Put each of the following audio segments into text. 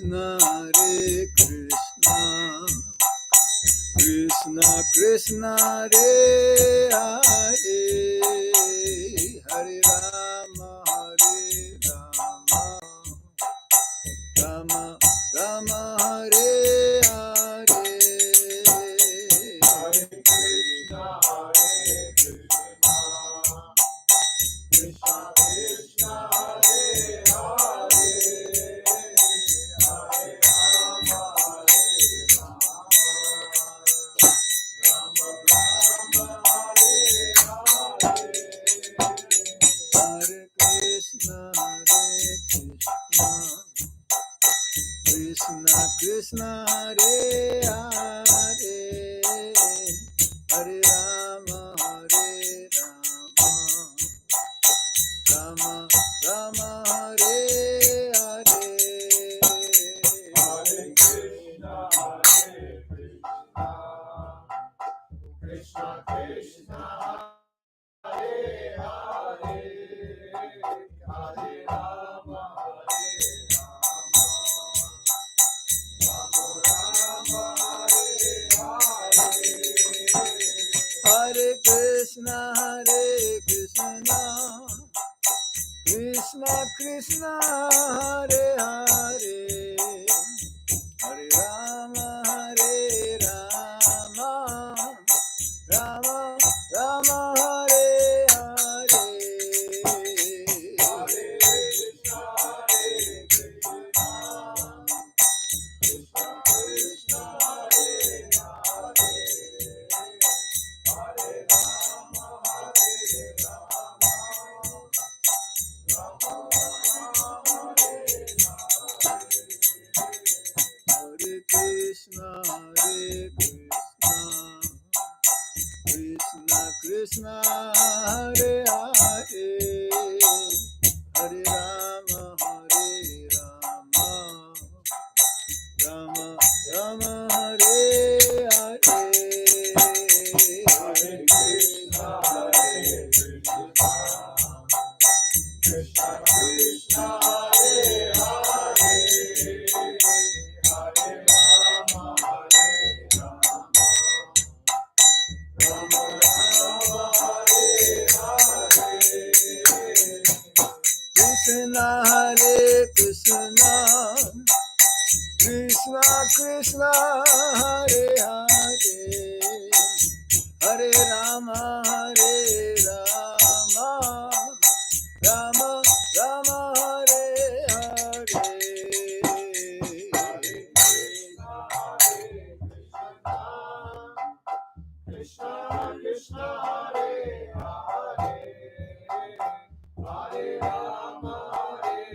Krishna, Hare Krishna, Krishna Krishna, Hare Hare, Hare Rama, Hare Rama, Rama Rama, Hare Hare, Hare Krishna, Hare Krishna, Krishna Krishna, Hare Hare, Hare Rama, Hare Rama, Rama Rama, Hare Hare, Hare Krishna, Hare Krishna, Krishna Krishna, Hare Hare, Hare Rama, Hare Rama, Rama Rama, Hare Hare, Hare Krishna, Hare Krishna, Krishna Krishna, Hare Hare, Hare Rama, Hare Rama, Hare Krishna, Hare Krishna, Krishna Krishna, Hare Hare, Hare Rama, Hare Rama, Rama Rama, Hare Hare, Hare Krishna, Hare Krishna, Krishna Krishna, Hare Hare, Hare Rama, Hare Rama, Rama Rama, Hare Krishna, Hare Krishna, Krishna Krishna, Hare Hare, Hare Rama, Hare Rama, Rama Rama, Hare Hare, Hare Krishna, Hare Krishna, Krishna Krishna, Hare Hare, Hare Rama, Hare Rama, Rama Rama, Hare Hare, Krishna Hare Krishna, Krishna Krishna, Hare Hare, Hare Rama, Hare Rama, Rama Rama, Hare Hare, Hare Krishna, Hare Krishna, Krishna Krishna, Hare Hare, Hare Rama, Hare Rama,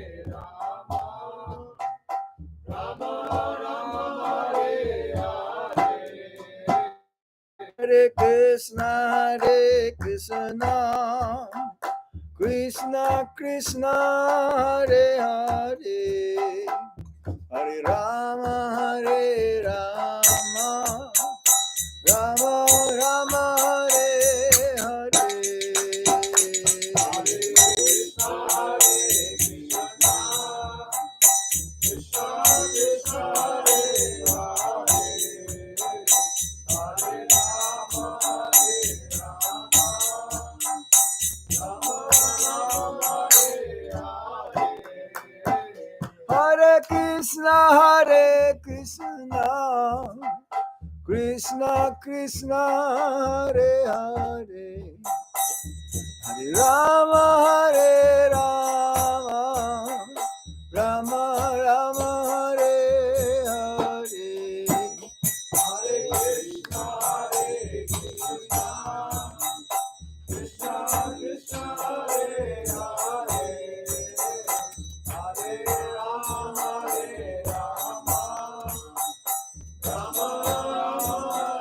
Rama Rama, Hare Hare, Hare Krishna, Hare Krishna, Krishna Krishna, Hare Hare, Hare Rama, Hare Rama, Rama Rama, Hare Hare, Hare Krishna, Hare Krishna, Krishna Krishna, Hare Hare, Hare Rama, Hare Rama, Rama Rama, Hare Krishna, Hare Krishna, Krishna Krishna, Hare Hare, Hare Rama, Hare Rama, Rama Rama, Hare Hare, Hare Krishna, Hare Krishna, Krishna Krishna, Hare Hare, Hare Rama, Hare Rama, Rama Rama,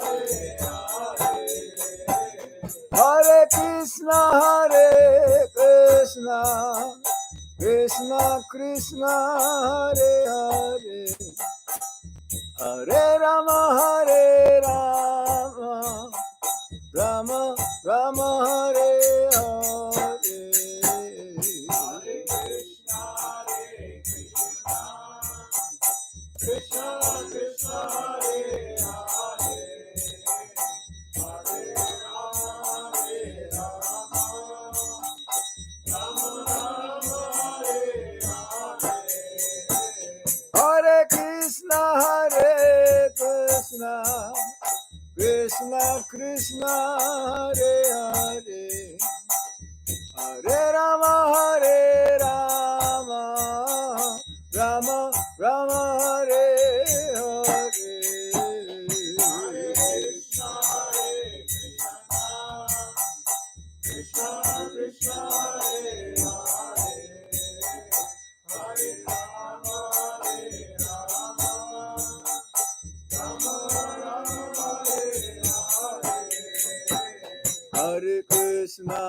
Hare Krishna, Hare Krishna, Krishna Krishna, Hare Hare, Hare Rama, Hare Rama, Rama Rama, Hare Hare, Hare Krishna, Hare Krishna, Hare Krishna, Krishna Krishna Hare Hare, Hare Rama Hare Rama, Rama Rama Hare Hare. Krishna Krishna Hare Hare, Hare Rama Hare Rama, Rama Rama Hare Hare. Hare Krishna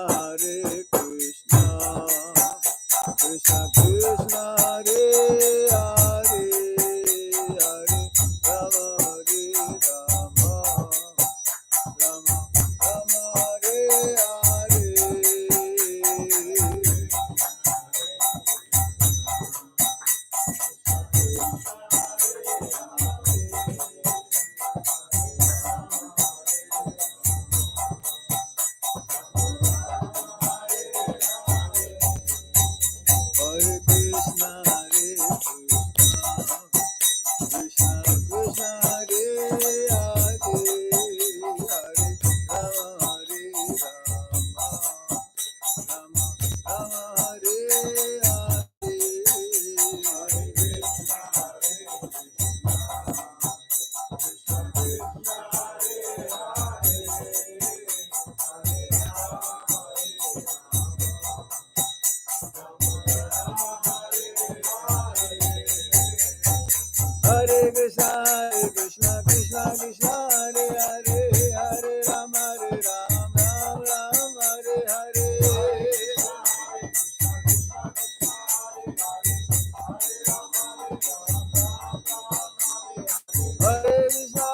Krishna Krishna Hare Hare, Hare Rama Hare Rama, Rama Rama Hare Hare. Hare Krishna Krishna Krishna Hare Hare, Hare Rama Hare Rama, Rama Rama Hare Hare. Hare Krishna Krishna Krishna Hare Hare, Hare Rama Rama Rama Hare Hare. Hare Krishna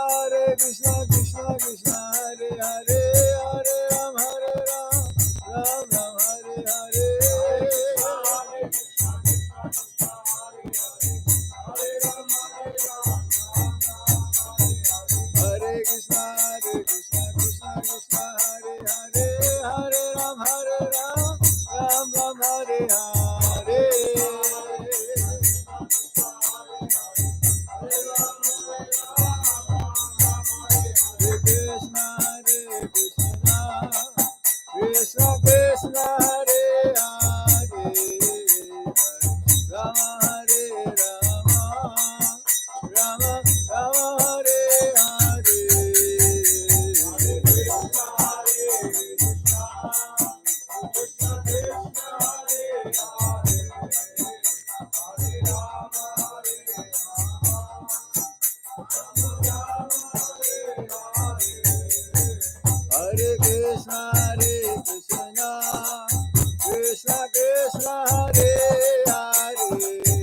Krishna Krishna Hare Hare, Hare Rama Rama Hare Hare. Hare Krishna Krishna Krishna Hare Hare, Hare Rama Rama Hare Hare. Krishna Krishna Krishna Hare Hare, Rama Hare Rama, Rama Rama Hare Hare. Hare Krishna Krishna Krishna Hare Hare,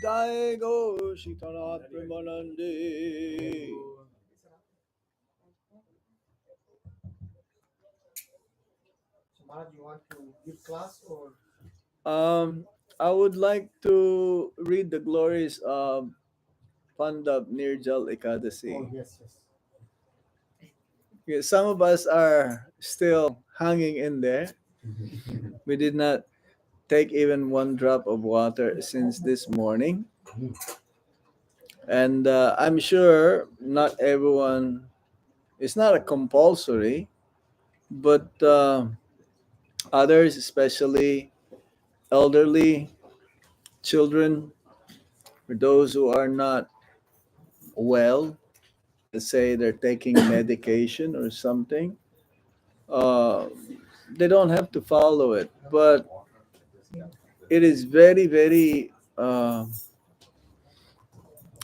Jai Go Shikara Premanande. Maharaj, you want to give class or? I would like to read the glories of Pandava Nirjala Ekadasi. Oh, yes, yes. Yeah, some of us are still hanging in there. We did not take even one drop of water since this morning. And I'm sure not everyone, it's not a compulsory, but others, especially elderly, children, for those who are not well, let's say they're taking medication or something, uh, they don't have to follow it. But it is very, very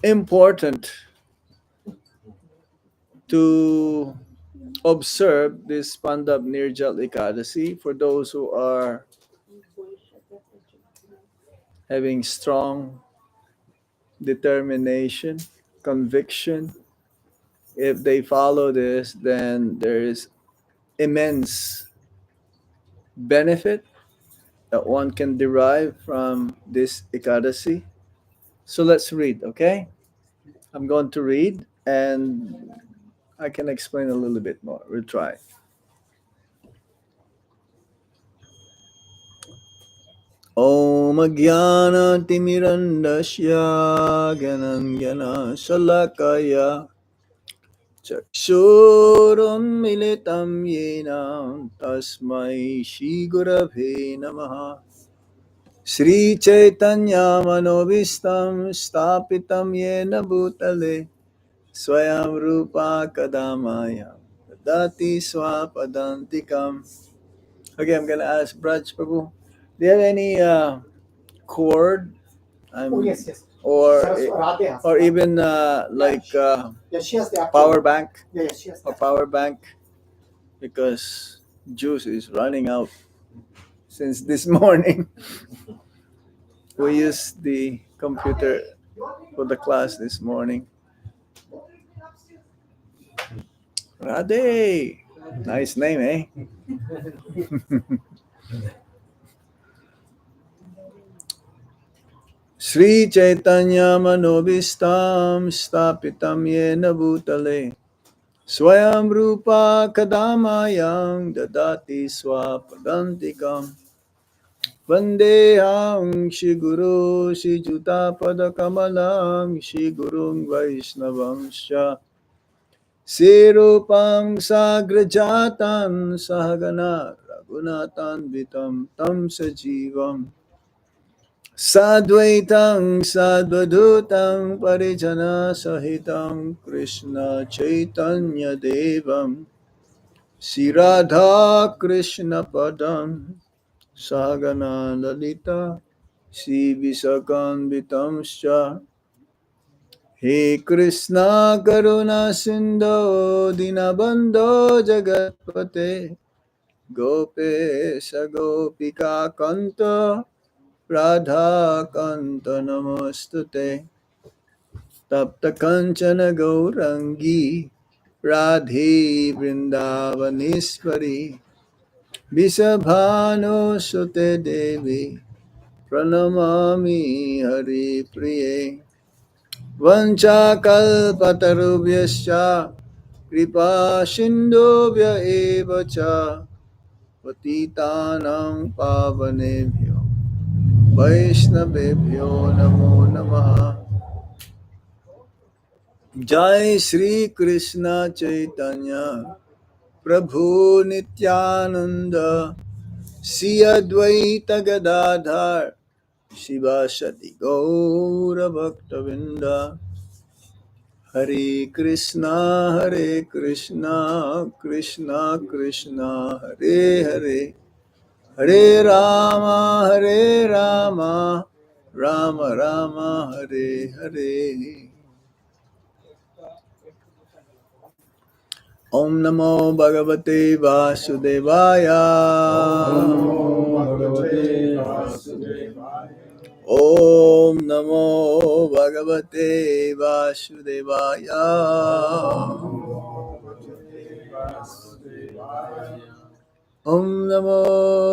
important to observe this Pandab Nirjal Ekadasi for those who are having strong determination, conviction. If they follow this, then there is immense benefit that one can derive from this Ekadasi. So let's read, okay? I'm going to read and I can explain a little bit more. We'll try. Om Timirandasya Gananjana Salakaya Chakshurunmilitam Yena Tasmai Shri Gurave Namaha Sri Chaitanya Manobhistam Stapitam Yena Bhutale Swayam Rupa Kadamaya Dati Swapadantikam. Okay, I'm gonna ask Braj Prabhu. Do you have any cord? Oh, yes, yes. Or Saraswati has. or even like Yeah, she has the actual. power bank Yeah, she has or the. power bank because juice is running out since this morning. We used the computer for the class this morning. Rade, nice name, eh? Sri Chaitanya Manobhistam Stapitam Yena Bhutale Swayam Rupa Kadamayam Dadati Swapadantikam. Vandeham Shri Guru Shri Juta Pada Kamalam Shri Gurung Vaishnavamsha Sirupam Sagrajatan Sahagana Raghunatan Vitam Tam Sajivam Sadvaitam Sadvadutam Parijana Sahitam Krishna Chaitanya Devam Sri Radha Krishna Padam Sagana Lalita Sri Visakanvitamscha He Krishna Karuna Sindho Dinabandho Jagatpate Gopesha Gopika Kanta Radha Kanta Namostute Tapta Kanchana Gaurangi Radhe Vrindavaneshwari Visabhano Sute Devi Pranamami Hari Priye Vanchakalpatarubhyascha Kripa Sindhubhya eva cha Patitanam pavanebhyo Vaishnavebhyo namo namaha Jai Shri Krishna Chaitanya Prabhu Nityananda Sri Advaita Gadadhar Shivasati Gaura Bhaktavinda Hare Krishna Krishna Krishna Hare Hare Hare Rama Rama Rama Hare Hare Om Namo Bhagavate Vasudevaya Om Namo Bhagavate Vasudevaya. Om Namo Bhagavate Vasudevaya Om Namo Bhagavate Vasudevaya. Om Namo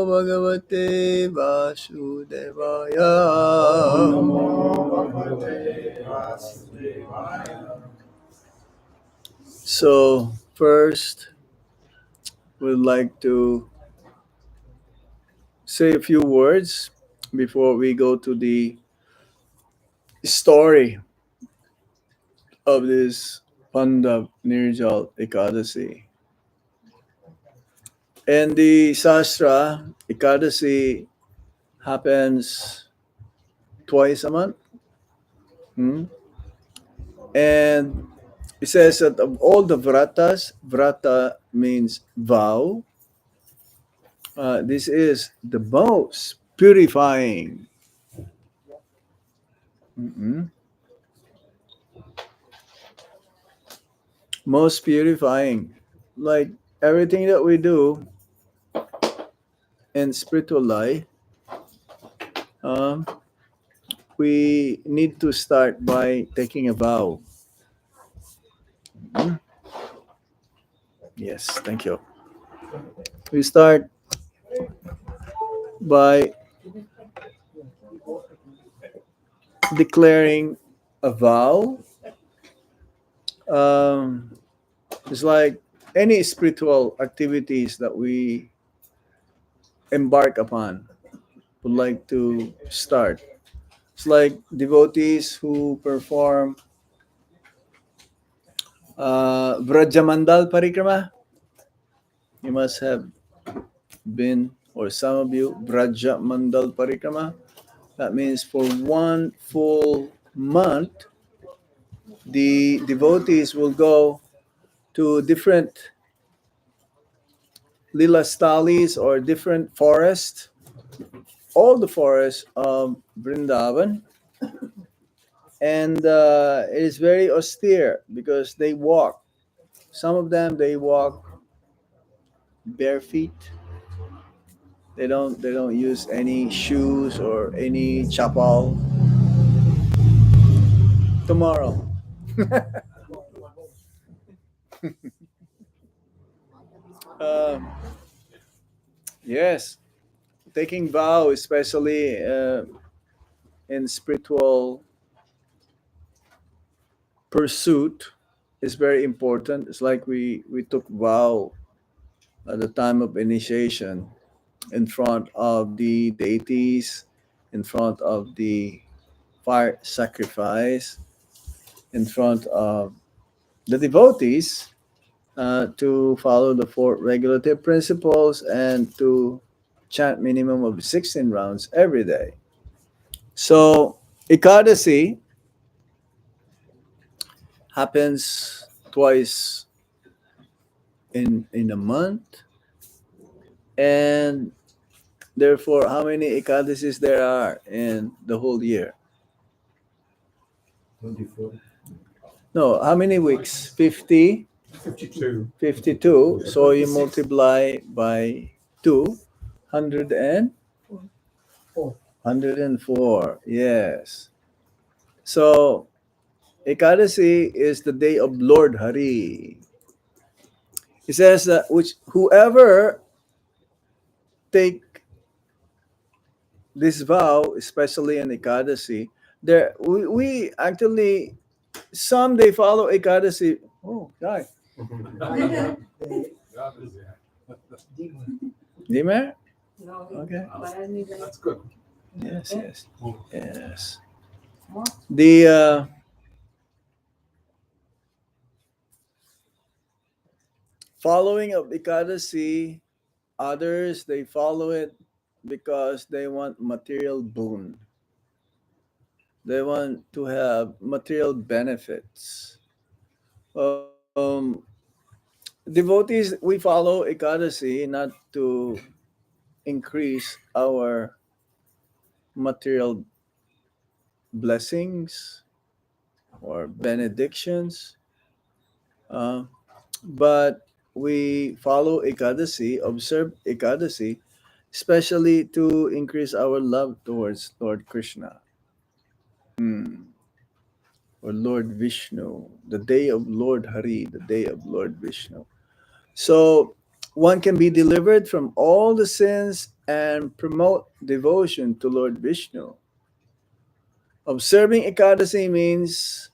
Bhagavate Vasudevaya. Om Namo Bhagavate Vasudevaya. So, first, we'd like to say a few words before we go to the story of this Pandava Nirjala Ekadasi. And the Sastra, Ekadasi happens twice a month. Hmm? And it says that of all the vratas, vrata means vow. This is the most purifying. Mhm. Most purifying. Like everything that we do in spiritual life, um, we need to start by taking a vow. Mhm. Yes, thank you. We start by declaring a vow. Um, it's like any spiritual activities that we embark upon, would like to start. It's like devotees who perform Vrajamandal Parikrama. You must have been, or some of you, Vrajamandal Parikrama. That means for one full month, the devotees will go to different lila stalis or different forests, all the forests of Vrindavan. And it is very austere because they walk. Some of them they walk bare feet. They don't use any shoes or any chapal. Tomorrow, um, yes, taking vow, especially in spiritual pursuit, is very important. It's like we took vow at the time of initiation. in front of the deities, in front of the fire sacrifice, in front of the devotees, to follow the four regulative principles and to chant minimum of 16 rounds every day. So Ekadasi happens twice in a month, and therefore how many Ekadasis there are in the whole year? 24. No, how many weeks? 50, 52. 52. So you multiply by 2, 100 and Four. 104. Yes. So Ekadasi is the day of Lord Hari. He says that which whoever take this vow, especially in Ekadasi, there we actually some they follow Ekadasi. Oh, guy, The demon. Dimer? Okay. That's good. Yes, yes, yes. The following of Ekadasi, others they follow it because they want material boon. They want to have material benefits. Um, Devotees, we follow Ekadasi not to increase our material blessings or benedictions, uh, but we follow Ekadasi, observe Ekadasi, especially to increase our love towards Lord Krishna, or Lord Vishnu, the day of Lord Hari, the day of Lord Vishnu. So one can be delivered from all the sins and promote devotion to Lord Vishnu. Observing Ekadasi means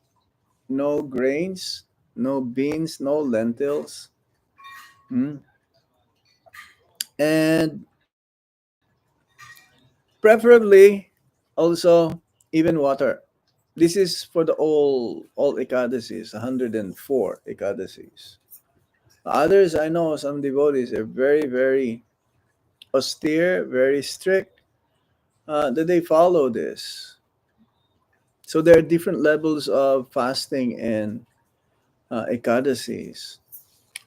no grains, no beans, no lentils, mm, and preferably also even water. This is for the all Ekadasis, 104 Ekadasis. Others, I know some devotees are very, very austere, very strict, that they follow this. So there are different levels of fasting and Ekadasis.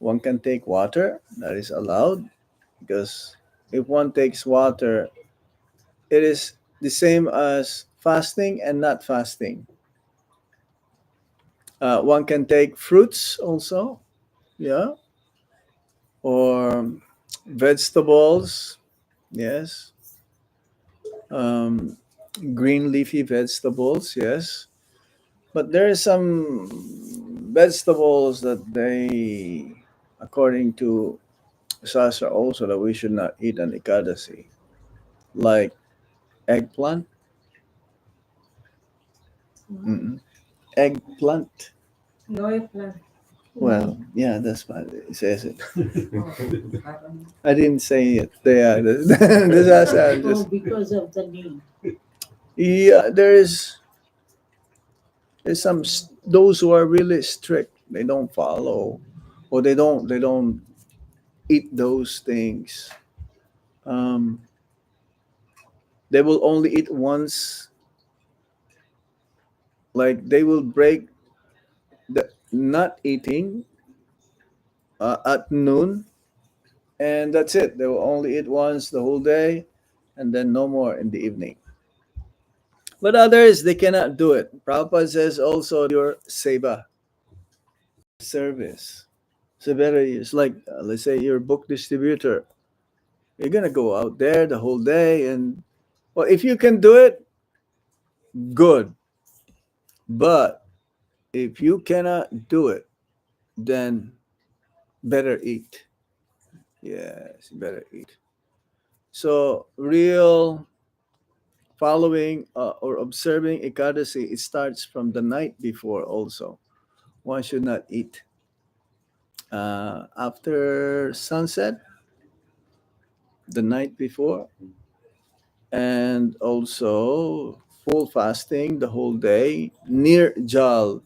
One can take water, that is allowed, because if one takes water, it is the same as fasting and not fasting. One can take fruits also, yeah, or vegetables, yes, um, green leafy vegetables, yes. But there are some vegetables that they, according to Sastra, also that we should not eat on Ekadasi, like eggplant. Mm-mm. Eggplant. Well, yeah, that's what it says. It. I didn't say it. Yeah, this is just Because of the name. yeah. There's some those who are really strict. They don't follow, or they don't eat those things. Um, they will only eat once. Like they will break the not eating at noon, and that's it. They will only eat once the whole day, and then no more in the evening. But others, they cannot do it. Prabhupada says also your seva, service. So better, it's like, let's say you're a book distributor. You're going to go out there the whole day. And, well, if you can do it, good. But if you cannot do it, then better eat. Yes, better eat. So, real following or observing Ekadasi, it starts from the night before also. One should not eat. After sunset, the night before, and also full fasting the whole day. Nirjal.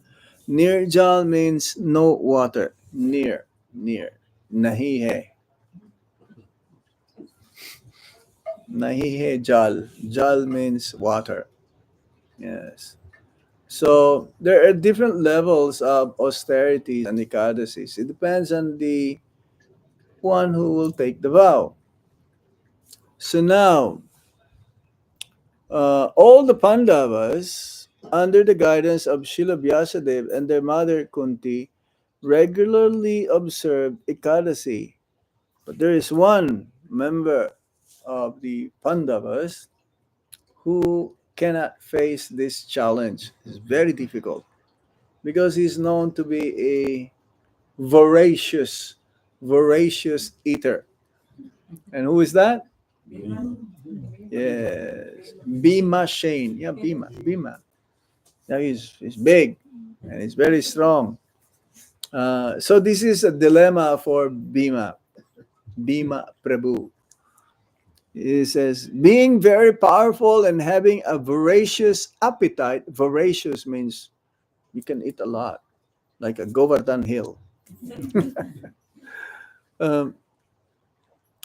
Nirjal means no water. Near. Nahi hai. Nahi hai jal. Jal means water. Yes. So there are different levels of austerities and ekadasis. It depends on the one who will take the vow. So now, all the Pandavas, under the guidance of Srila Vyasadeva and their mother Kunti, regularly observed Ekadasi. But there is one member of the Pandavas who cannot face this challenge. It's very difficult because he's known to be a voracious, voracious eater. And who is that? Yes, Bhima Shane. Yeah, Bhima. Now he's big and he's very strong. So this is a dilemma for Bhima Prabhu. He says, being very powerful and having a voracious appetite. Voracious means you can eat a lot, like a Govardhan Hill. um,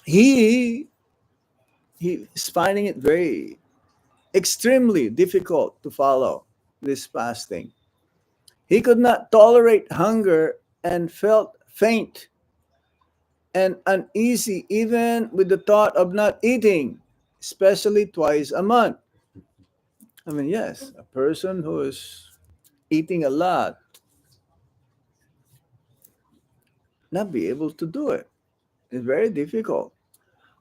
he he is finding it very extremely difficult to follow this fasting. He could not tolerate hunger and felt faint and uneasy even with the thought of not eating, especially twice a month. I mean, yes, a person who is eating a lot not be able to do it. It's very difficult.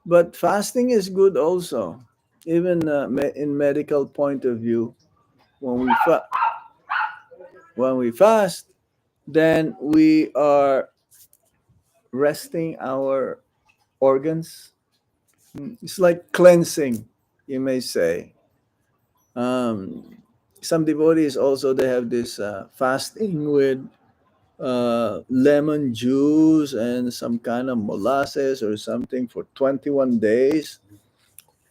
But fasting is good also, even in medical point of view. When we when we fast, then we are resting our organs. It's like cleansing, you may say. Um, some devotees also they have this fasting with lemon juice and some kind of molasses or something for 21 days.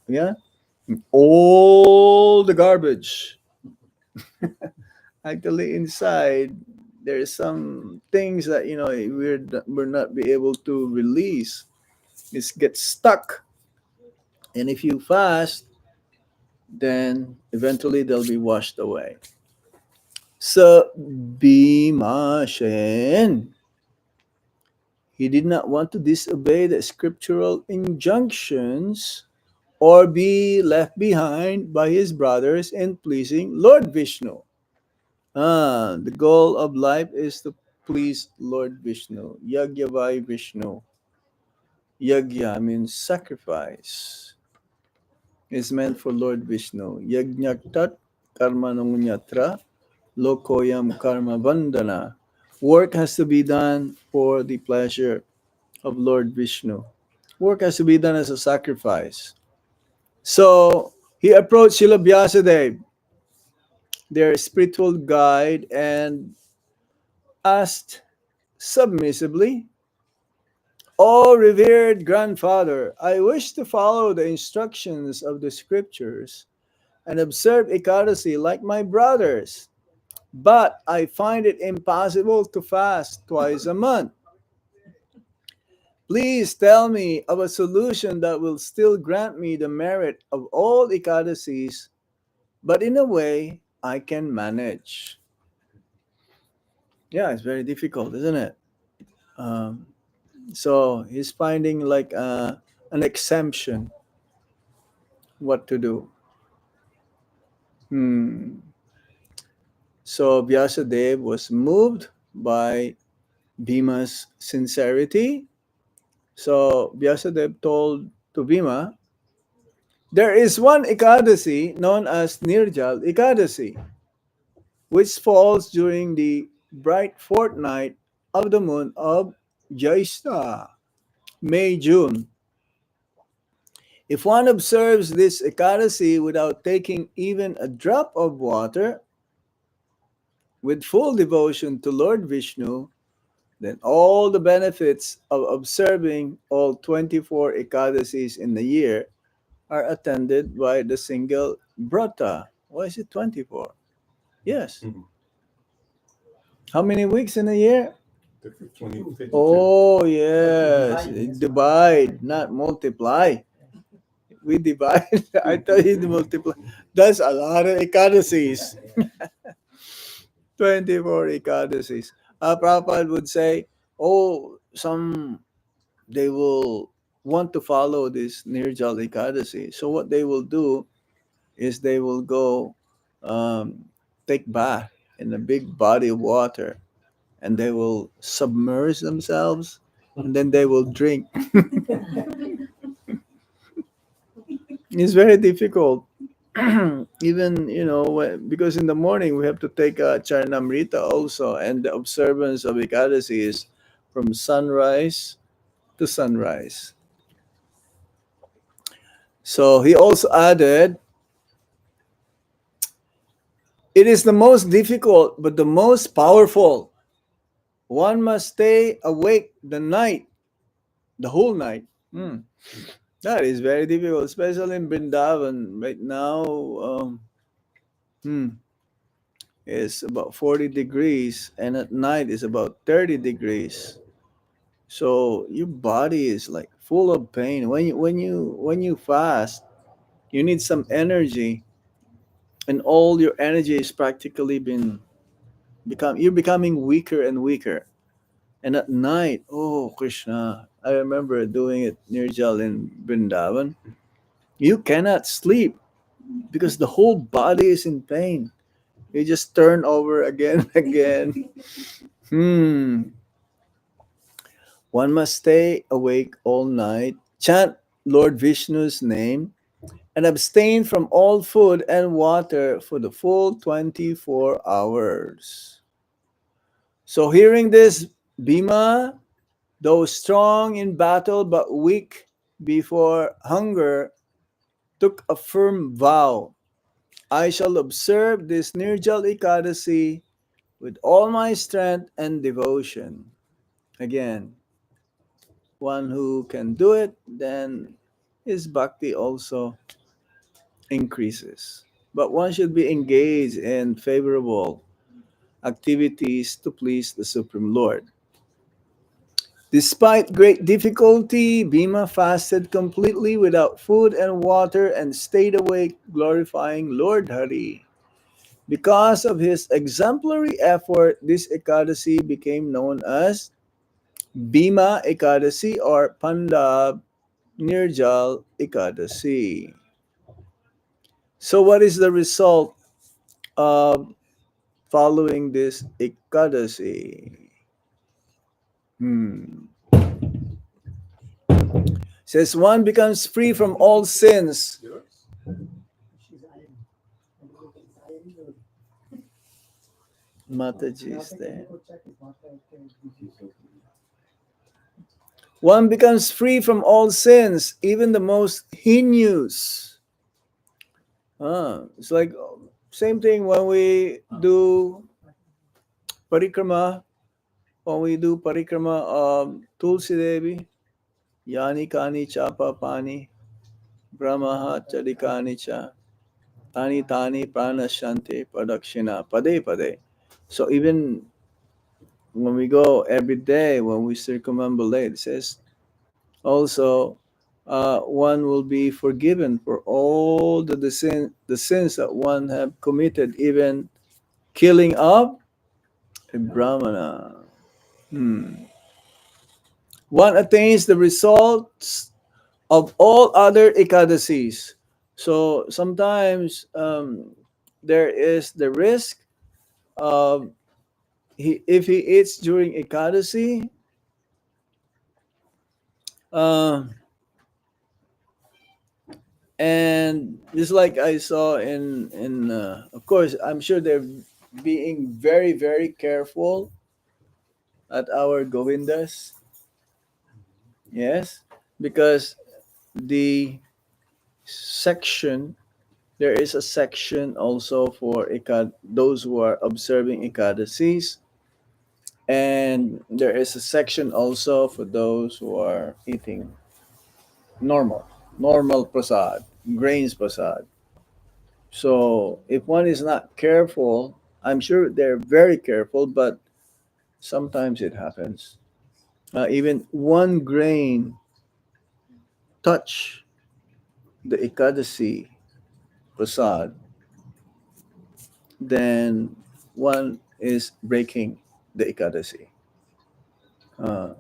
Yeah, all the garbage. Actually, inside there's some things that we're not be able to release. It gets stuck, and if you fast, then eventually they'll be washed away. So Bhimashen, he did not want to disobey the scriptural injunctions or be left behind by his brothers in pleasing Lord Vishnu. The goal of life is to please Lord Vishnu. Yagyavai Vishnu. Yagya means sacrifice. Is meant for Lord Vishnu. Yajñaktat karmanonyatra lokoyam karma bandhana. Work has to be done for the pleasure of Lord Vishnu. Work has to be done as a sacrifice. So he approached Srila Vyasadeva, their spiritual guide, and asked submissively, "O revered grandfather, I wish to follow the instructions of the scriptures and observe Ekadasi like my brothers, but I find it impossible to fast twice a month. Please tell me of a solution that will still grant me the merit of all Ekadasis, but in a way I can manage." Yeah, it's very difficult, isn't it? Um, so he's finding like an exemption what to do. Hmm. So Vyasadeva was moved by Bhima's sincerity. So Vyasadeva told to Bhima, there is one Ekadasi known as Nirjal Ekadasi, which falls during the bright fortnight of the moon of Jyesta, May, June. If one observes this Ekadasi without taking even a drop of water, with full devotion to Lord Vishnu, then all the benefits of observing all 24 Ekadasis in the year are attended by the single Brata. Why is it 24? Yes. Mhm. How many weeks in a year? 52. Oh, yes. Divide, not multiply. We divide. I thought you multiply. That's a lot of Ekadasis. 24 Ekadasis. Prabhupada would say, oh, some they will want to follow this Nirjala Ekadasi. So what they will do is they will go um, take bath in a big body of water, and they will submerge themselves, and then they will drink. It's very difficult. Even because in the morning we have to take a charnamrita also, and the observance of Ekadasi is from sunrise to sunrise. So he also added, it is the most difficult but the most powerful. One must stay awake the whole night. That is very difficult, especially in Brindavan right now. Hmm, it's about 40 degrees, and at night it's about 30 degrees. So your body is like full of pain. When you fast, you need some energy, and all your energy is practically been become you're becoming weaker and weaker. And at night, oh Krishna, I remember doing it near Jal in Vrindavan. You cannot sleep because the whole body is in pain. You just turn over again and again. One must stay awake all night, chant Lord Vishnu's name, and abstain from all food and water for the full 24 hours. So, hearing this, Bhima, though strong in battle but weak before hunger, took a firm vow. I shall observe this Nirjal Ekadasi with all my strength and devotion. Again, one who can do it, then his bhakti also increases. But one should be engaged in favorable activities to please the Supreme Lord. Despite great difficulty, Bhima fasted completely without food and water and stayed awake glorifying Lord Hari. Because of his exemplary effort, this Ekadasi became known as Bhima Ekadasi or Pandava Nirjal Ekadasi. So, what is the result of following this Ekadasi? Hmm. Says one becomes free from all sins. Mataji is there. One becomes free from all sins, even the most heinous. It's like same thing when we do parikrama. When we do parikrama Tulsi Devi, Yani Kani Chapa Pani, Brahmaha Chadikani Cha, Tani Tani Pranashante Padakshina Pade Pade. So even when we go every day, when we circumambulate, it says also one will be forgiven for all the sins that one have committed, even killing of a brahmana. One attains the results of all other ekadasis. So sometimes there is the risk of if he eats during ekadasi, uh, and just like I saw in of course I'm sure they're being very very careful at our Govindas, yes, because the section there is a section also for those who are observing ekadasis, And there is a section also for those who are eating normal, normal prasad, grains prasad. So if one is not careful, I'm sure they're very careful, but sometimes it happens. Even one grain touch the Ekadasi prasad, then one is breaking the Ekadasi. Uh,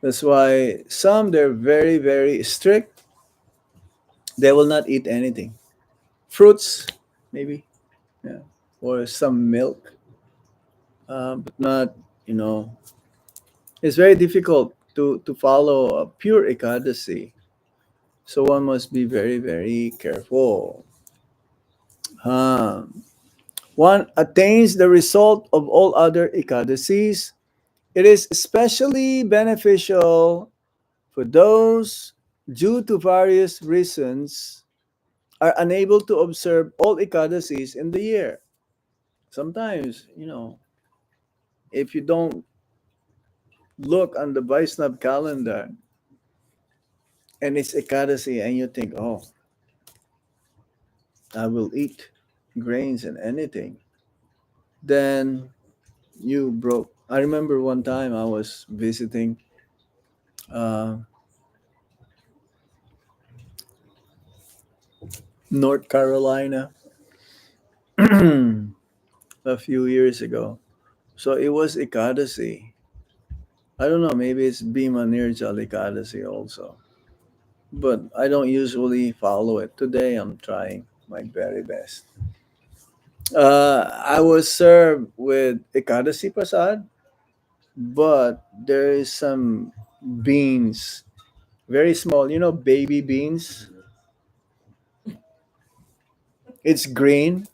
that's why some they're very very strict. They will not eat anything. Fruits, maybe, yeah, or some milk, but not, you know. It's very difficult to follow a pure Ekadasi. So one must be very very careful. Huh. One attains the result of all other Ekadasis. It is especially beneficial for those, due to various reasons, are unable to observe all Ekadasis in the year. Sometimes, if you don't look on the Vaishnav calendar and it's Ekadasi and you think, oh, I will eat grains and anything, then you broke. I remember one time I was visiting uh, North Carolina a few years ago. So it was Ekadasi. I don't know, maybe it's Bhima Nirjala Ekadasi also. But I don't usually follow it. Today I'm trying my very best. I was served with Ekadasi Prasad, but there is some beans, very small, baby beans. It's green.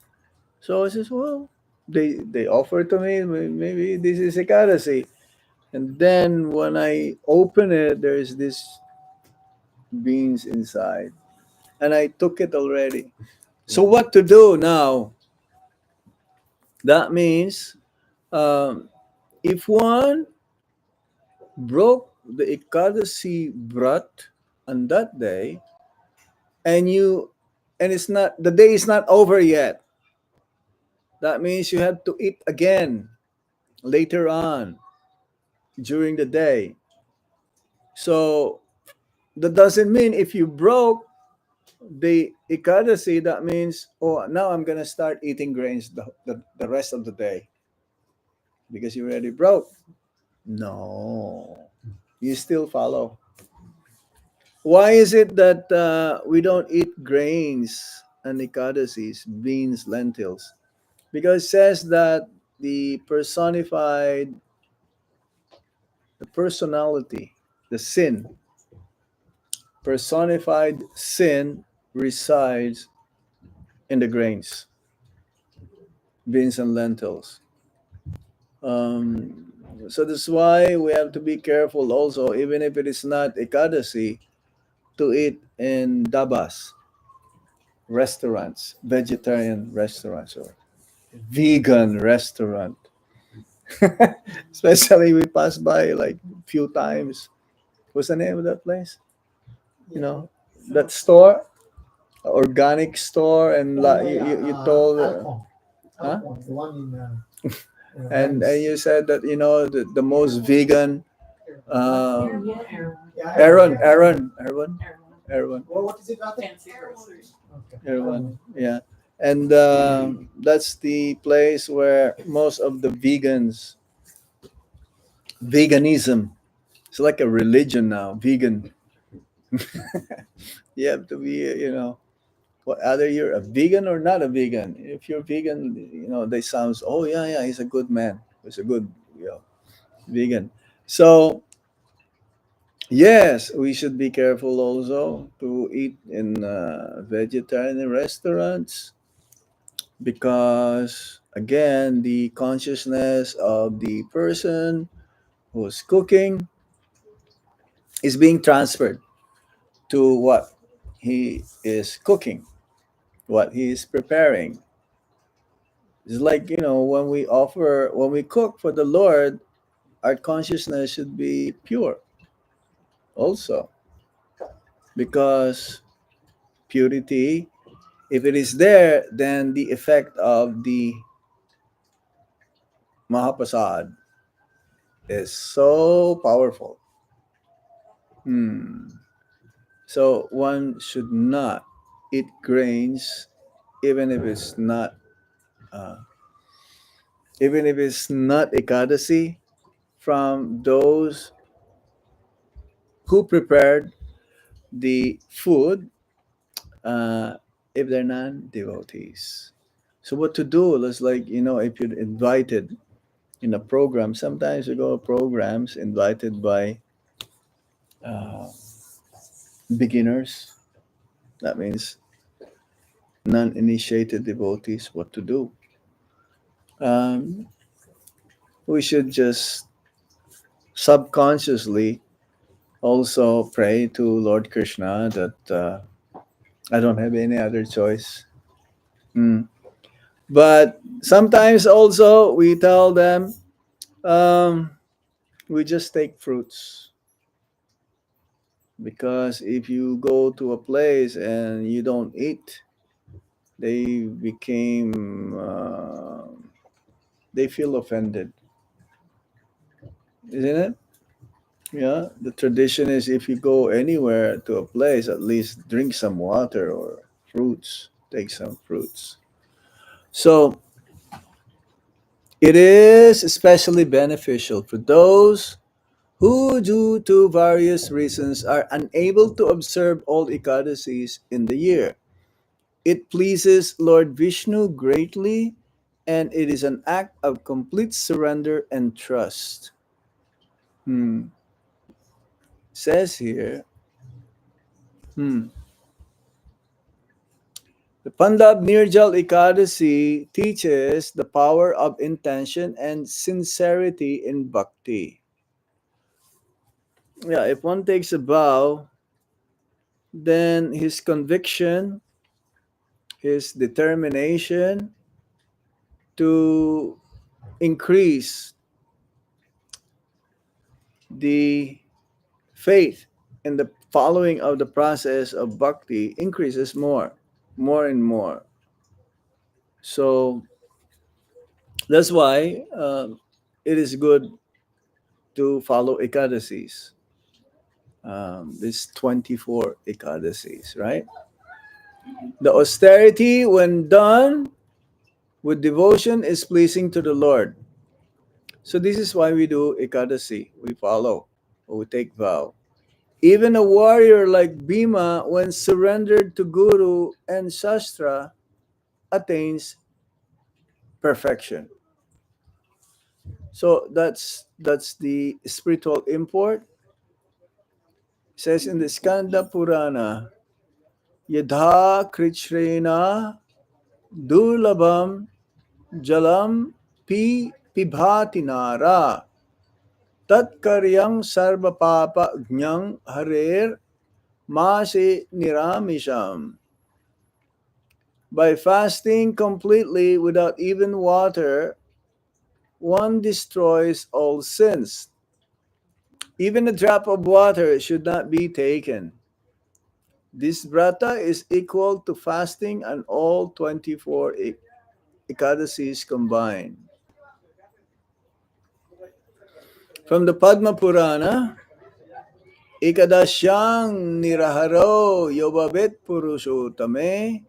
So I says, well, they offered to me, maybe this is Ekadasi. And then when I open it, there's this beans inside. And I took it already. So what to do now? That means if one broke the Ekadasi Brat on that day, and it's not, the day is not over yet. That means you have to eat again later on during the day. So that doesn't mean if you broke the Ekadasi, that means, oh, now I'm going to start eating grains the rest of the day because you already broke. No, you still follow. Why is it that we don't eat grains and Ekadasis, beans, lentils? Because it says that the personified, the personality, the sin, personified sin resides in the grains, beans and lentils. Um, so that's why we have to be careful also, even if it is not Ekadasi, to eat in dabas, restaurants, vegetarian restaurants or vegan restaurant. Especially we pass by like few times. What's the name of that place? You know, that store, organic store, and you told, Alpon. huh? Alpon, the one in And Venice. you said that the most vegan, uh, Yeah, Aaron, yeah. Aaron, Aaron, Aaron, Well, what is it, Ate? Okay. Aaron, yeah. And that's the place where most of the veganism, it's like a religion now, vegan. You have to be, either you're a vegan or not a vegan. If you're vegan, they sounds, oh yeah, yeah, he's a good man. He's a good, vegan. So yes, we should be careful also to eat in vegetarian restaurants because again, the consciousness of the person who's cooking is being transferred to what he is cooking, what he is preparing. It's like, when we cook for the Lord, our consciousness should be pure also, because purity, if it is there, then the effect of the Mahapasad is so powerful. Hmm. So one should not eat grains, even if it's not, uh, even if it's not Ekadasi, from those who prepared the food, uh, if they're non-devotees. So what to do is, like, if you're invited in a program, sometimes we go to programs invited by uh, beginners. That means non-initiated devotees. What to do? We should just subconsciously also pray to Lord Krishna that I don't have any other choice. Mm. But sometimes also we tell them, um, we just take fruits, because if you go to a place and you don't eat, they became they feel offended, isn't it? Yeah, the tradition is, if you go anywhere to a place, at least drink some water or fruits, take some fruits. So it is especially beneficial for those who, due to various reasons, are unable to observe all Ekadasis in the year. It pleases Lord Vishnu greatly, and it is an act of complete surrender and trust. Hmm. Says here, hmm. The Pandab Nirjal Ekadasi teaches the power of intention and sincerity in bhakti. Yeah, if one takes a vow, then his conviction, his determination to increase the faith in the following of the process of bhakti increases more and more. So that's why it is good to follow Ekadasis, this 24 Ekadasis, right? The austerity, when done with devotion, is pleasing to the Lord. So this is why we do Ekadasi. We follow, or we take vow. Even a warrior like Bhima, when surrendered to Guru and Shastra, attains perfection. So that's the spiritual import. It says in the Skanda Purana, Yadha Krichrena Durlabham Jalam Pibhati Nara Tat Karyang Sarva Papa Jnang Harer Masi Niramisham. By fasting completely without even water, one destroys all sins. Even a drop of water should not be taken. This brata is equal to fasting and all 24 Ekadasis combined. From the Padma Purana, Ekadasyang niraharo yobabet purushotame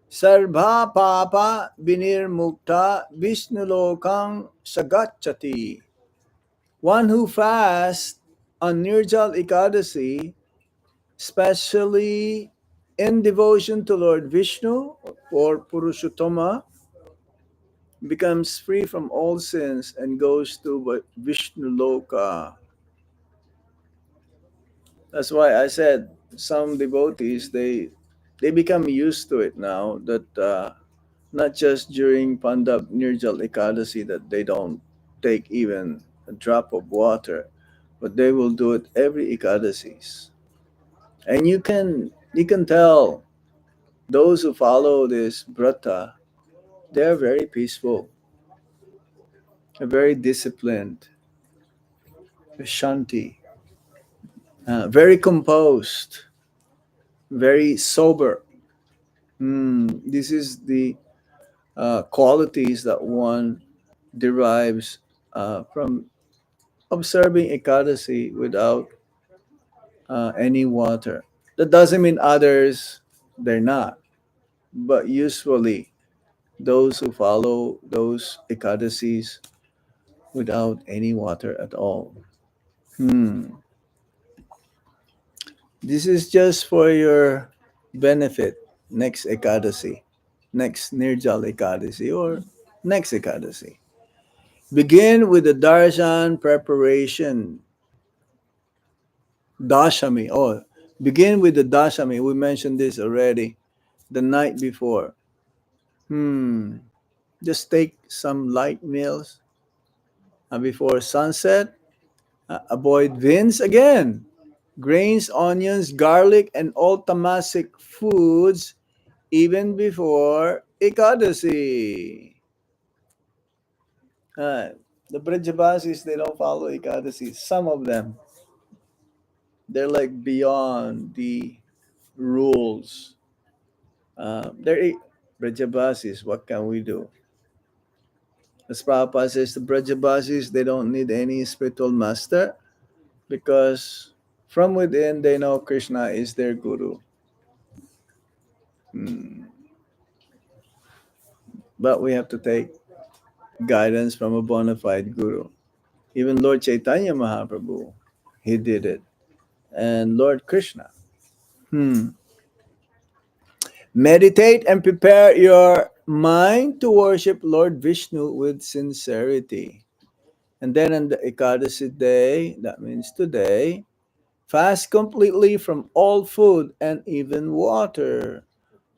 sarva papa binirmukta visnulokang sagachati. One who fasts on Nirjal Ekadasi, especially in devotion to Lord Vishnu or Purushottama, becomes free from all sins and goes to Vishnu Loka. That's why I said some devotees, they become used to it now, that not just during Pandab Nirjal Ekadasi that they don't take even a drop of water, but they will do it every Ekadasis. And you can tell those who follow this brata, They're very peaceful, very disciplined, shanti, very composed, very sober. This is the qualities that one derives from observing Ekadasi without any water. That doesn't mean others, they're not. But usually, those who follow those Ekadasis without any water at all. Hmm. This is just for your benefit next Ekadasi, next Nirjala Ekadasi, or next Ekadasi. Begin with the darshan preparation. Dashami. Oh, begin with the dashami. We mentioned this already the night before. Hmm. Just take some light meals before sunset. Avoid vince again. Grains, onions, garlic, and all tamasic foods even before Ekadasi. Uh, the Brajabasis, they don't follow Ekadasi. Some of them, they're like beyond the rules. They're Brajabasis. What can we do? As Prabhupada says, the Brajabasis, they don't need any spiritual master because from within they know Krishna is their guru. Hmm. But we have to take guidance from a bona fide guru. Even Lord Chaitanya Mahaprabhu, he did it. And Lord Krishna. Hmm. Meditate and prepare your mind to worship Lord Vishnu with sincerity. And then on the Ekadasi day, that means today, fast completely from all food and even water.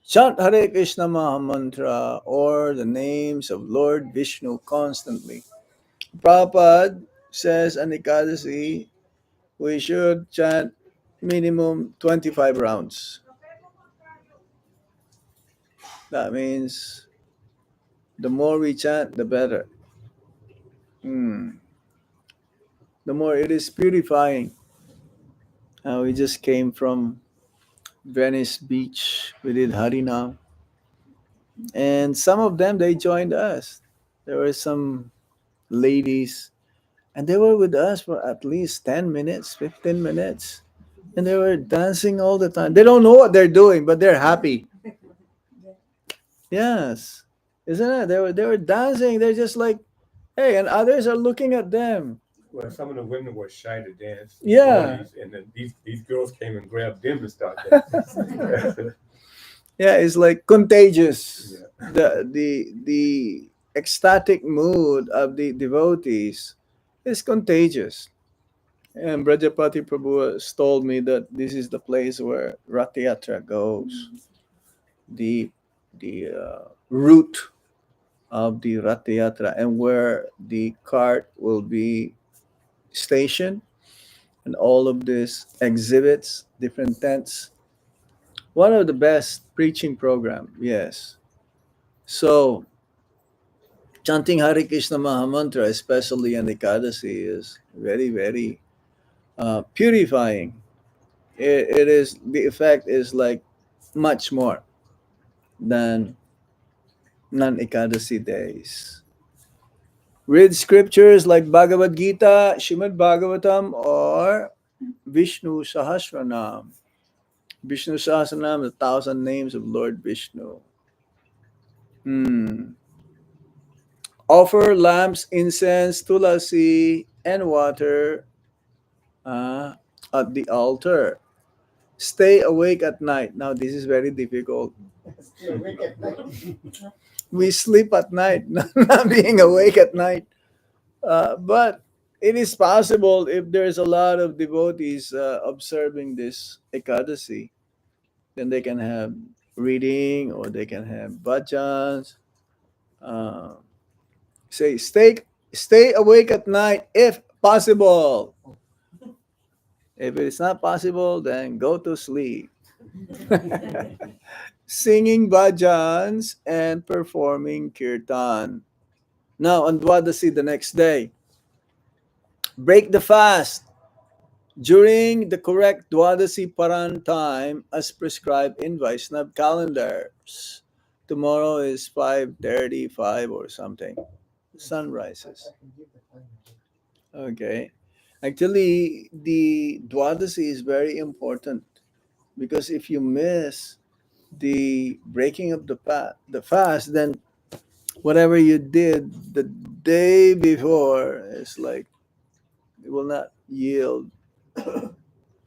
Chant Hare Krishna Maha Mantra or the names of Lord Vishnu constantly. Prabhupada says on Ekadasi, we should chant minimum 25 rounds. That means the more we chant, the better. Hmm. The more it is purifying. We just came from Venice Beach. We did Harinam. And some of them, they joined us. There were some ladies, and they were with us for at least 10 minutes, 15 minutes. And they were dancing all the time. They don't know what they're doing, but they're happy. Yes. Isn't it? They were dancing. They're just like, hey, and others are looking at them. Well, some of the women were shy to dance. Yeah. And then these girls came and grabbed them to start dancing. Yeah, it's like contagious. Yeah. The ecstatic mood of the devotees is contagious. And Brajapati Prabhu has told me that this is the place where Rath Yatra goes. The route of the Rath Yatra and where the cart will be stationed and all of these exhibits, different tents. One of the best preaching program, yes. So chanting Hare Krishna Mahamantra, especially on Ekadasi, is very, very purifying. It is the effect is like much more than non-Ekadasi days. Read scriptures like Bhagavad Gita, Shrimad Bhagavatam, or Vishnu Sahasranam. Vishnu Sahasranam, the thousand names of Lord Vishnu. Hmm. Offer lamps, incense, tulasi, and water uh, at the altar. Stay awake at night. Now, this is very difficult. Stay awake at night. We sleep at night, not being awake at night. But it is possible if there's a lot of devotees observing this Ekadasi, then they can have reading or they can have bhajans. Uh, stay awake at night if possible. If it's not possible, then go to sleep. singing bhajans and performing kirtan. Now, on Dwadasi, the next day, break the fast during the correct Dwadasi Paran time as prescribed in Vaishnav calendars. Tomorrow is 5:35 or something. Sun rises. I can give the time. Okay. Actually, the Dwadasi is very important because if you miss the breaking of the fast, then whatever you did the day before is like it will not yield.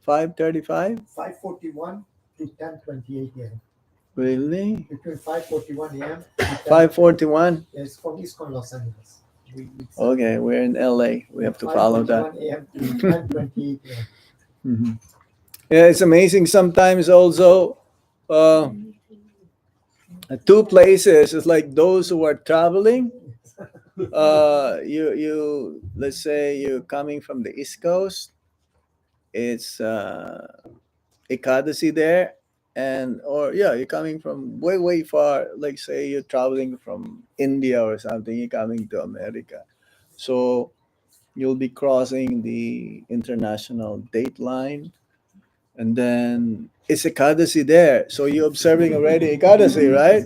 5:35. 5:41 to 10:28 a.m. Really? Between 5:41 a.m. to 5:41. It's from East Coast Los Angeles. Okay, we're in LA. We have to follow that. 5:41 a.m. to 10:28 a.m. Mhm. Yeah, it's amazing. Sometimes also, uh, two places. It's like those who are traveling. You let's say you're coming from the East Coast. It's Ekadasi there, and or yeah, you're coming from way far. Like say you're traveling from India or something. You're coming to America, so you'll be crossing the international date line, and then it's Ekadasi there. So you're observing already Ekadasi, right?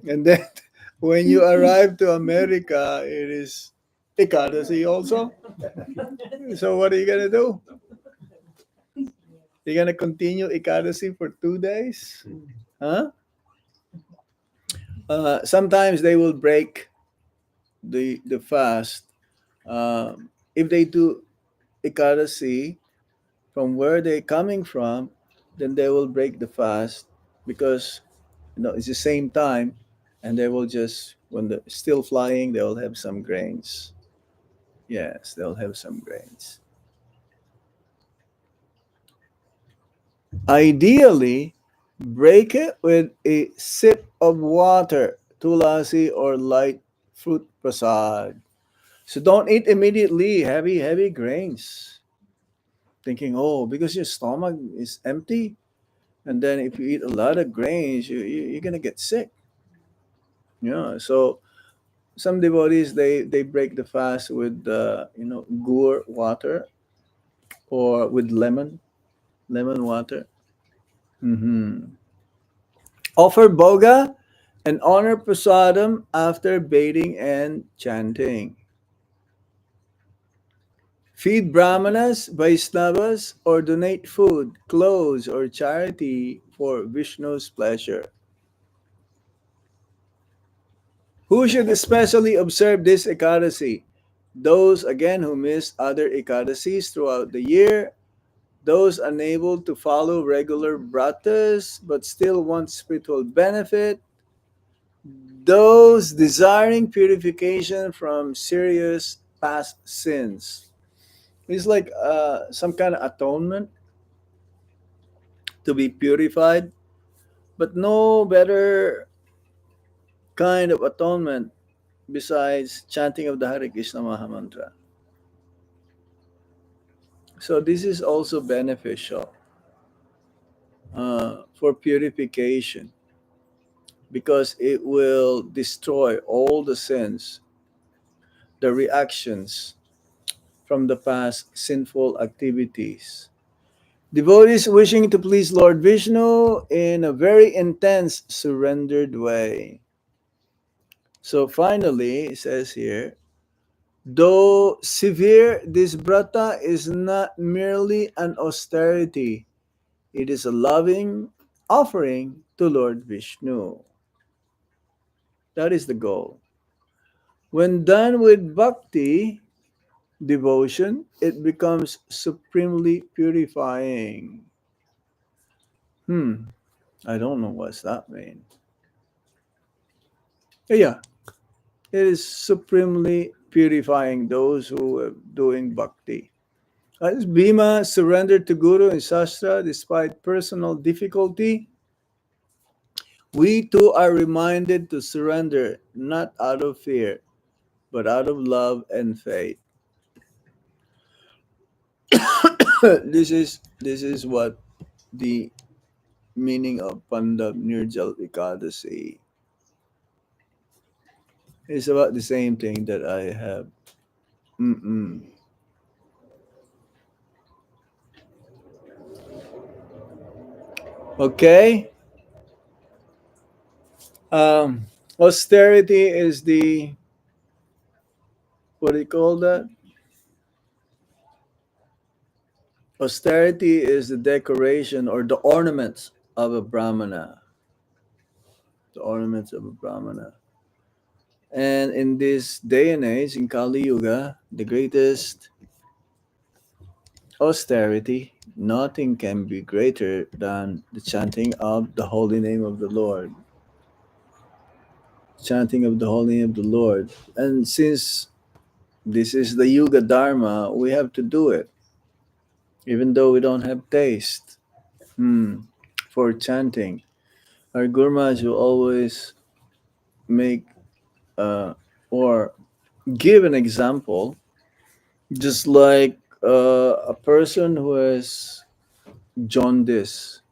And then when you arrive to America, it is Ekadasi also. So what are you gonna do? You're gonna continue Ekadasi for 2 days, huh? Sometimes they will break the fast. If they do Ekadasi from where they're coming from, then they will break the fast because it's the same time, and they will just when they're still flying, they'll have some grains. Yes, they'll have some grains. Ideally, break it with a sip of water, tulasi or light fruit prasad. So don't eat immediately heavy grains. Thinking, oh, because your stomach is empty, and then if you eat a lot of grains, you're gonna get sick. Yeah. So some devotees they break the fast with gur water or with lemon water. Hmm. Offer boga and honor prasadam after bathing and chanting. Feed brahmanas, Vaisnavas, or donate food, clothes, or charity for Vishnu's pleasure. Who should especially observe this Ekadasi? Those again who miss other Ekadasis throughout the year, those unable to follow regular bratas but still want spiritual benefit, those desiring purification from serious past sins. It's like some kind of atonement to be purified, but no better kind of atonement besides chanting of the Hare Krishna Mahamantra. So this is also beneficial for purification because it will destroy all the sins, the reactions from the past sinful activities. Devotees wishing to please Lord Vishnu in a very intense, surrendered way. So finally, it says here, though severe, this brata is not merely an austerity, it is a loving offering to Lord Vishnu. That is the goal. When done with bhakti, devotion, it becomes supremely purifying. I don't know what's that mean. Yeah, it is supremely purifying those who are doing bhakti. As Bhima surrendered to Guru and Shastra despite personal difficulty, we too are reminded to surrender not out of fear, but out of love and faith. This is what the meaning of Pandava Nirjala Ekadasi. It's about the same thing that I have. Mm-mm. Okay. Austerity is the, what do you call that? Austerity is the decoration or the ornaments of a Brahmana. The ornaments of a Brahmana. And in this day and age, in Kali Yuga, the greatest austerity, nothing can be greater than the chanting of the holy name of the Lord. Chanting of the holy name of the Lord. And since this is the Yuga Dharma, we have to do it, even though we don't have taste for chanting. Our gurus will always make or give an example, just like a person who has jaundice.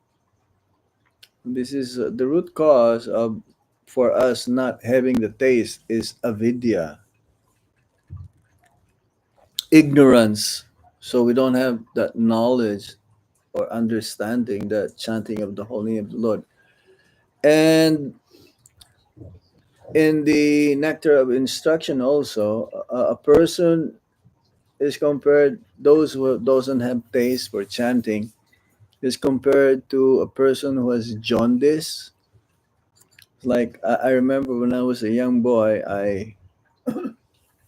This is the root cause of for us not having the taste is avidya, ignorance. So we don't have that knowledge or understanding the chanting of the holy name of the Lord. And in the nectar of instruction also, a person is compared, those who doesn't have taste for chanting is compared to a person who has jaundice. Like I remember when I was a young boy, I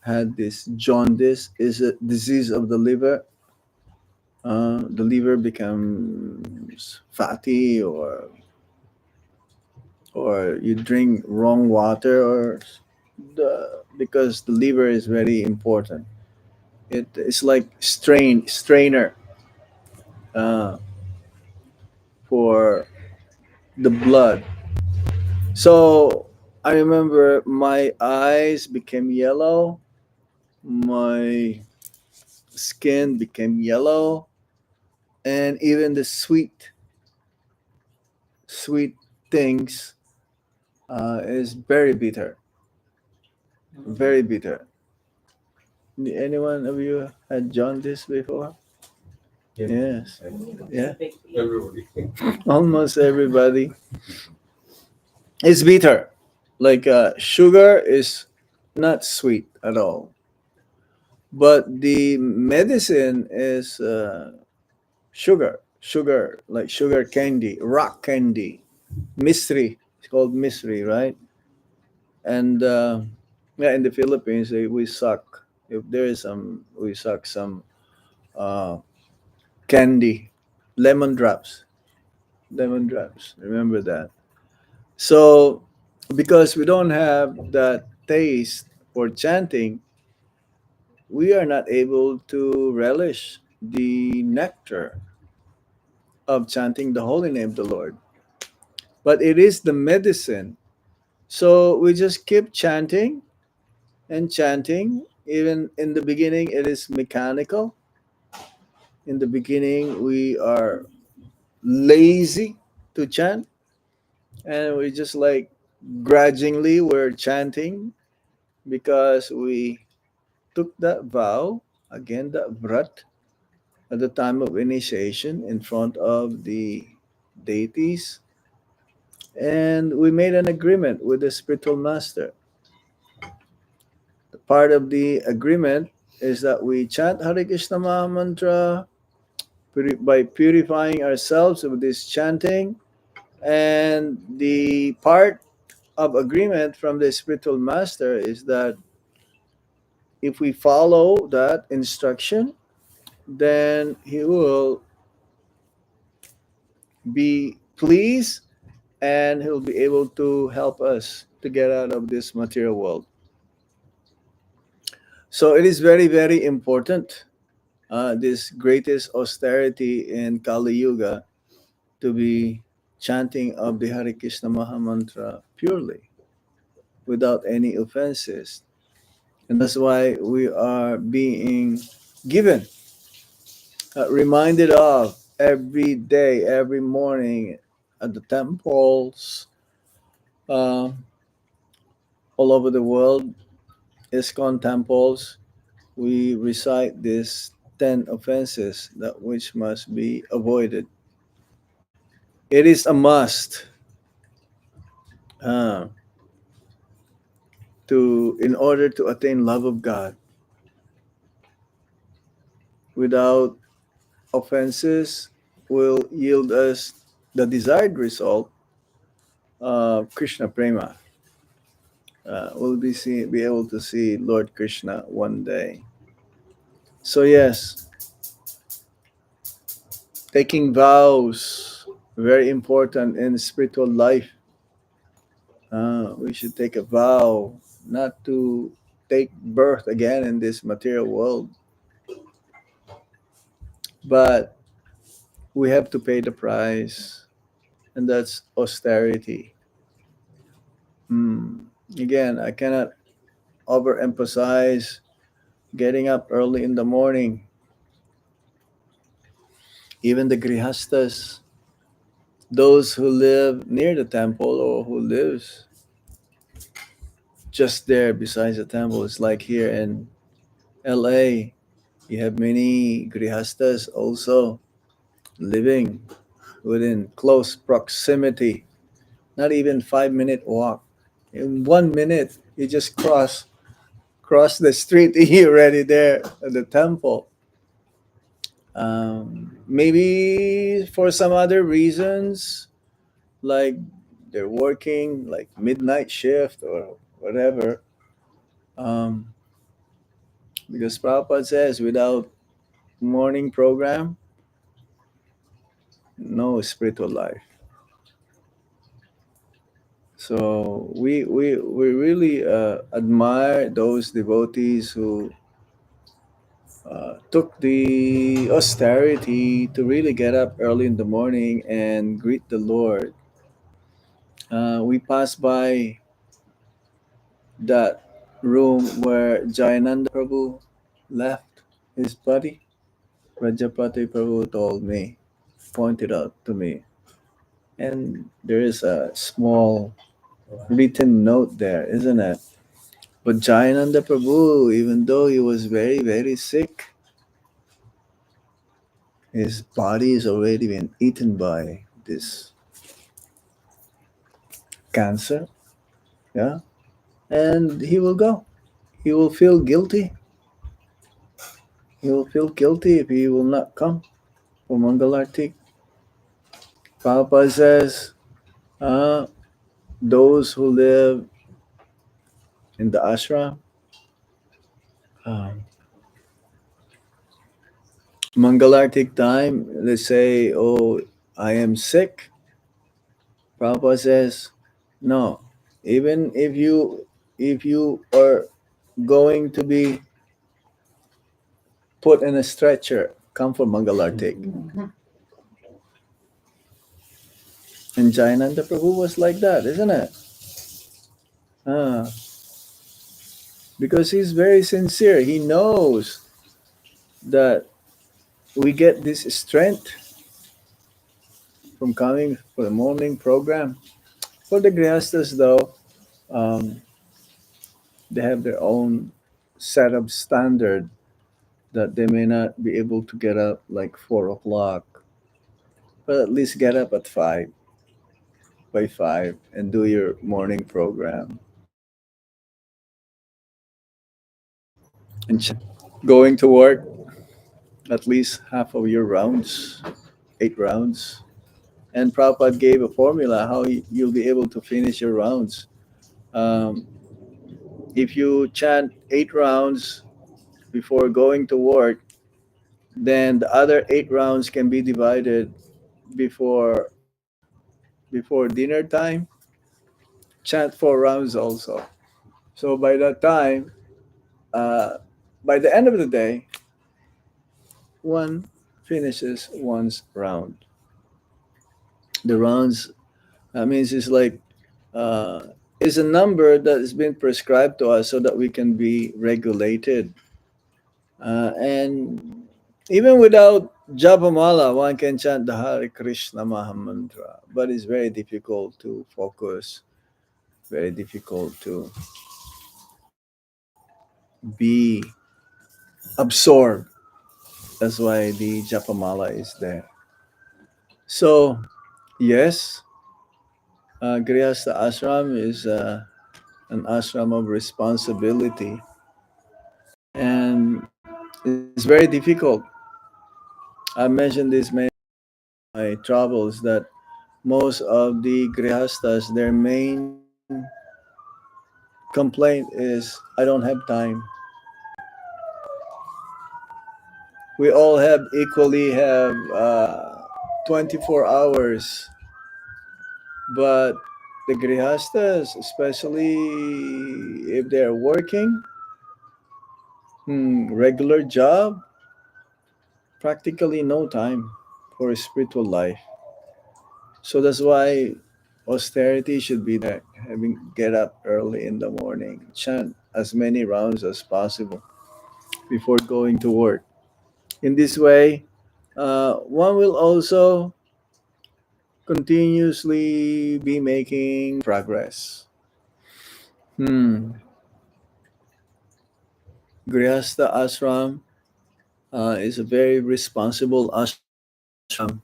had this jaundice is a disease of the liver. The liver becomes fatty, or you drink wrong water, or because the liver is very important. It's like strainer uh, for the blood. So I remember my eyes became yellow, my skin became yellow, and even the sweet things is very bitter, very bitter. Anyone of you had jaundice before? Yeah. Yes, yeah, Everybody. almost everybody. It's bitter. Like sugar is not sweet at all, but the medicine is sugar, like sugar candy, rock candy, misri. It's called misri, right? And yeah, in the Philippines, we suck. If there is some, we suck some uh, candy, lemon drops, lemon drops. Remember that. So, because we don't have that taste for chanting, we are not able to relish the nectar of chanting the holy name of the Lord. But it is the medicine. So we just keep chanting and chanting. Even in the beginning, it is mechanical. In the beginning, we are lazy to chant, and we just like grudgingly we're chanting because we took that vow, again, that vrat, at the time of initiation in front of the deities. And we made an agreement with the spiritual master. The part of the agreement is that we chant Hare Krishna Maha Mantra by purifying ourselves with this chanting. And the part of agreement from the spiritual master is that if we follow that instruction, then he will be pleased and he'll be able to help us to get out of this material world. So it is very, very important, this greatest austerity in Kali Yuga, to be chanting of the Hare Krishna Maha Mantra purely, without any offenses. And that's why we are being given, reminded of every day, every morning, at the temples uh, all over the world, ISKCON temples, we recite these 10 offenses that which must be avoided. It is a must uh, to in order to attain love of God. Without offenses will yield us the desired result of Krishna Prema. We'll be able to see Lord Krishna one day. So yes, taking vows very important in spiritual life. We should take a vow not to take birth again in this material world, but we have to pay the price, and that's austerity. Hmm. Again, I cannot overemphasize getting up early in the morning. Even the grihastas, those who live near the temple or who lives just there besides the temple, it's like here in LA, you have many grihastas also living within close proximity, not even 5 minute walk. In 1 minute, you just cross the street, you're already there at the temple. Maybe for some other reasons, like they're working like midnight shift or whatever. Um, because Prabhupada says without morning program, no spiritual life. So we really admire those devotees who took the austerity to really get up early in the morning and greet the Lord. We passed by that room where Jayananda Prabhu left his body. Rajapati Prabhu told me, pointed out to me, and there is a small written note there, isn't it? But Jayananda Prabhu, even though he was very, very sick, his body is already been eaten by this cancer, yeah, and he will go. He will feel guilty. He will feel guilty if he will not come for Mangalartik. Prabhupada says, uh, those who live in the ashram, um, Mangalartik time, let's say, oh, I am sick. Prabhupada says, no, even if you are going to be put in a stretcher, come for Mangalartik. And Jayananda Prabhu was like that, isn't it? Uh, because he's very sincere. He knows that we get this strength from coming for the morning program. For the Grihastas, though, um, they have their own set of standard that they may not be able to get up like 4 o'clock, but at least get up at by 5 and do your morning program and going to work at least half of your rounds, 8 rounds. And Prabhupada gave a formula how you'll be able to finish your rounds. Um, if you chant 8 rounds before going to work, then the other 8 rounds can be divided before dinner time. Chant 4 rounds also. So by that time, uh, by the end of the day, one finishes one's round. The rounds, that means it's like uh, is a number that has been prescribed to us so that we can be regulated. And even without Japamala, one can chant the Hare Krishna Mahamantra, but it's very difficult to focus, very difficult to be absorbed. That's why the Japamala is there. So, yes, Grihastha ashram is an ashram of responsibility, and it's very difficult. I mentioned this many my travels that most of the grihastas, their main complaint is, I don't have time. We all have equally have 24 hours, but the grihastas, especially if they're working, regular job, practically no time for a spiritual life. So that's why austerity should be there. Having get up early in the morning, chant as many rounds as possible before going to work. In this way, one will also continuously be making progress. Hmm. Grihastha ashram is a very responsible ashram.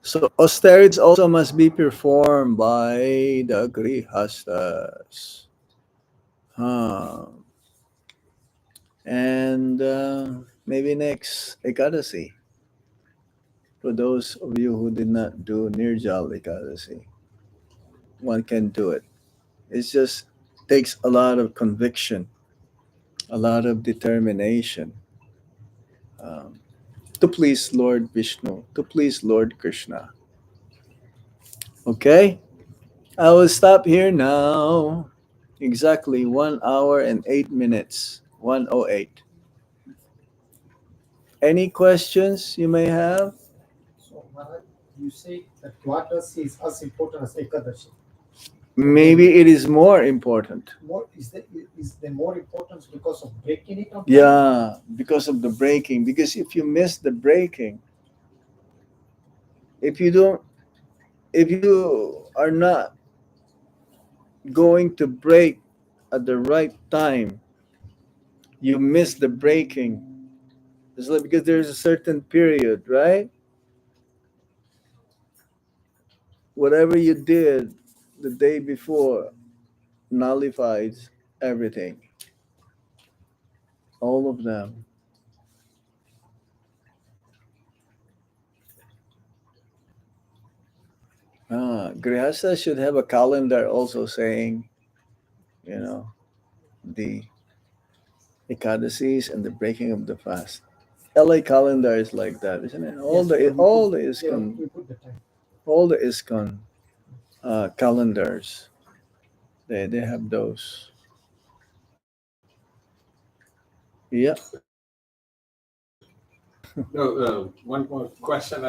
So austerities also must be performed by the grihasthas. Huh. And maybe next Ekadasi, for those of you who did not do Nirjala Ekadasi, one can do it. It just takes a lot of conviction, a lot of determination um, to please Lord Vishnu, to please Lord Krishna. Okay? I will stop here now. Exactly 1 hour and 8 minutes. 108. Any questions you may have? So, Maharaj, you say that Dwadasi is as important as Ekadashi. Maybe it is more important. More is the more importance because of breaking it on time? Yeah, because of the breaking. Because if you miss the breaking, if you don't, if you are not going to break at the right time, you miss the breaking. It's like because there's a certain period, right? Whatever you did the day before nullifies everything, all of them. Grihastha should have a calendar also saying, you know, the Ekadasis and the breaking of the fast. LA calendar is like that, isn't it? Yes, where we All put, the yeah, ISKCON, we put the time. all the ISKCON calendars, they have those. Yeah. No, one more question